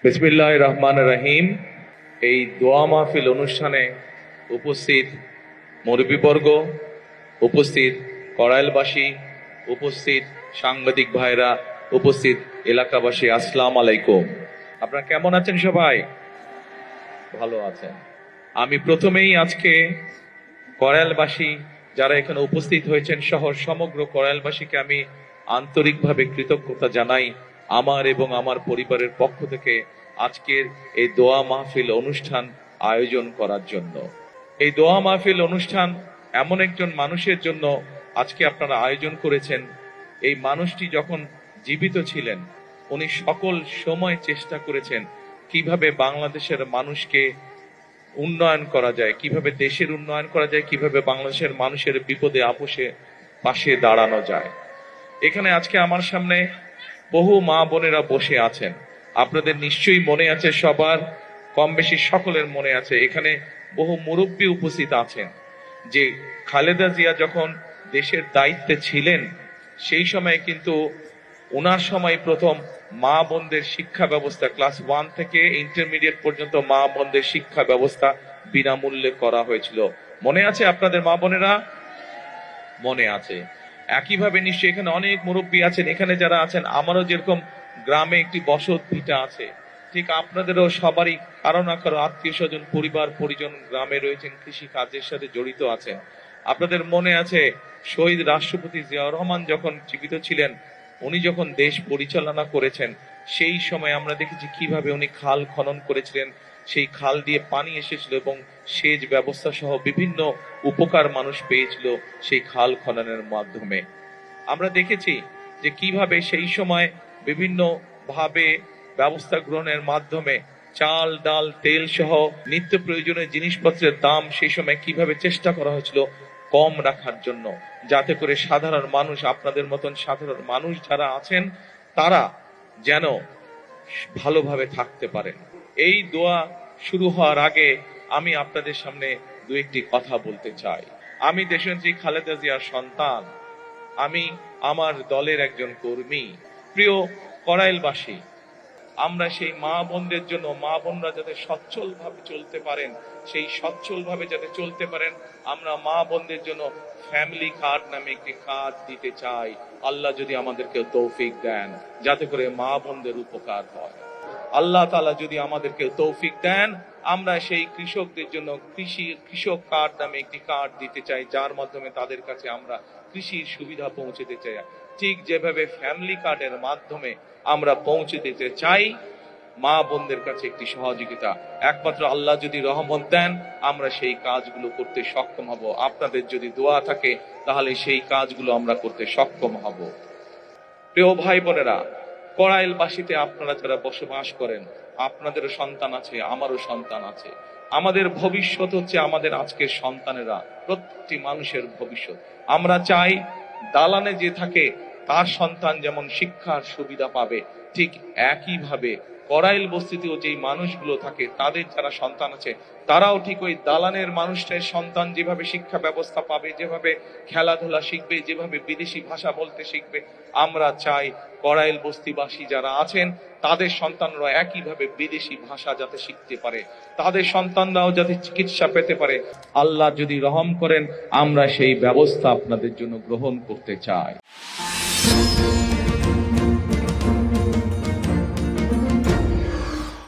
বিসমিল্লাহির রহমানির রহিম। এই দোয়া মাহফিল অনুষ্ঠানে উপস্থিত মুরব্বীবর্গ, উপস্থিত কড়াইলবাসী, উপস্থিত সাংবাদিক ভাইরা, উপস্থিত এলাকাবাসী, আসসালামু আলাইকুম। আপনারা কেমন আছেন? সবাই ভালো আছেন? আমি প্রথমেই আজকে কড়াইলবাসী যারা এখানে উপস্থিত হয়েছেন সহ সমগ্র কড়াইলবাসীকে আমি আন্তরিকভাবে কৃতজ্ঞতা জানাই আমার এবং আমার পরিবারের পক্ষ থেকে আজকের এই দোয়া মাহফিল অনুষ্ঠান আয়োজন করার জন্য। এই দোয়া মাহফিল অনুষ্ঠান এমন একজন মানুষের জন্য আজকে আপনারা আয়োজন করেছেন। এই মানুষটি যখন জীবিত ছিলেন উনি সকল সময় চেষ্টা করেছেন কিভাবে বাংলাদেশের মানুষকে উন্নয়ন করা যায়, কিভাবে দেশের উন্নয়ন করা যায়, কিভাবে বাংলাদেশের মানুষের বিপদে আপোষে পাশে দাঁড়ানো যায়। এখানে আজকে আমার সামনে বহু মা বোনেরা বসে আছেন। আপনাদের নিশ্চয়ই মনে আছে, সবার কম বেশি সকলের মনে আছে, এখানে বহু মুরব্বী উপস্থিত আছেন যে খালেদা জিয়া যখন দেশের দায়িত্বে ছিলেন সেই সময় কিন্তু ওনার সময় প্রথম মা বোনদের শিক্ষা ব্যবস্থা ক্লাস 1 থেকে ইন্টারমিডিয়েট পর্যন্ত মা বোনদের শিক্ষা ব্যবস্থা বিনামূল্যে করা হয়েছিল। মনে আছে আপনাদের মা বোনেরা? মনে আছে। একইভাবে নিশ্চয়ই এখানে অনেক মুরব্বী আছেন, এখানে যারা আছেন আমারও যেরকম গ্রামে একটি বসত ভিটা আছে, ঠিক আপনাদেরও সবারই কারো না কারো আত্মীয় স্বজন, পরিবার পরিজন গ্রামে রয়েছেন, কৃষি কাজের সাথে জড়িত আছেন। আপনাদের মনে আছে শহীদ রাষ্ট্রপতি জিয়াউর রহমান যখন জীবিত ছিলেন, উনি যখন দেশ পরিচালনা করেছেন সেই সময় আমরা দেখেছি কিভাবে উনি খাল খনন করেছিলেন, সেই খাল দিয়ে পানি এসেছিল এবং সেচ ব্যবস্থা সহ বিভিন্ন উপকার মানুষ পেয়েছিল সেই খাল খননের মাধ্যমে। আমরা দেখেছি যে কিভাবে সেই সময় বিভিন্ন ভাবে ব্যবস্থা গ্রহণের মাধ্যমে চাল ডাল তেল সহ নিত্য প্রয়োজনীয় জিনিসপত্রের দাম সেই সময় কিভাবে চেষ্টা করা হয়েছিল কম রাখার জন্য, যাতে করে সাধারণ মানুষ, আপনাদের মতন সাধারণ মানুষ যারা আছেন তারা যেন ভালোভাবে থাকতে পারেন। এই দোয়া শুরু হওয়ার আগে আমি আপনাদের সামনে দু একটি কথা বলতে চাই। আমি দেশনেত্রী খালেদা জিয়ার সন্তান, আমি আমার দলের একজন কর্মী। প্রিয় কড়াইলবাসী, আমরা সেই মা বোনদের জন্য, মা বোনরা যাতে সচ্ছল ভাবে চলতে পারেন, সেই সচ্ছল ভাবে যাতে চলতে পারেন, আমরা মা বোনদের জন্য ফ্যামিলি কার্ড নামে একটি কার্ড দিতে চাই। আল্লাহ যদি আমাদেরকে তৌফিক দেন যাতে করে মা বোনদের উপকার হয়। আল্লাহ তাআলা যদি আমাদেরকে তৌফিক দেন, আমরা সেই কৃষকদের জন্য কৃষক কার্ড নামে একটি কার্ড দিতে চাই, যার মাধ্যমে তাদের কাছে আমরা কৃষির সুবিধা পৌঁছে চাই। ঠিক যেভাবে ফ্যামিলি কার্ডের মাধ্যমে আমরা পৌঁছে দিতে চাই মা বোনদের কাছে একটি সহযোগিতা, একমাত্র আল্লাহ যদি রহমত দেন আমরা সেই কাজগুলো করতে সক্ষম হব। আপনাদের যদি দোয়া থাকে তাহলে সেই কাজগুলো আমরা করতে সক্ষম হব। প্রিয় ভাই বোনেরা, কড়াইলবাসীতে আপনারা যারা বসবাস করেন, আপনাদেরও সন্তান আছে, আমারও সন্তান আছে। আমাদের ভবিষ্যৎ হচ্ছে আমাদের আজকের সন্তানেরা, প্রত্যেকটি মানুষের ভবিষ্যৎ। আমরা চাই দালানে যে থাকে তার সন্তান যেমন শিক্ষার সুবিধা পাবে, ঠিক একইভাবে কড়াইল বস্তিতেও যেই মানুষগুলো থাকে তাদের যারা সন্তান আছে তারাও ঠিক ওই দালানের মানুষটার সন্তান যেভাবে শিক্ষা ব্যবস্থা পাবে, যেভাবে খেলাধুলা শিখবে, যেভাবে বিদেশি ভাষা বলতে শিখবে, আমরা চাই কড়াইল বস্তিবাসী যারা আছেন তাদের সন্তানরা একইভাবে বিদেশি ভাষা যাতে শিখতে পারে, তাদের সন্তানরাও যাতে চিকিৎসা পেতে পারে। আল্লাহ যদি রহম করেন আমরা সেই ব্যবস্থা আপনাদের জন্য গ্রহণ করতে চাই।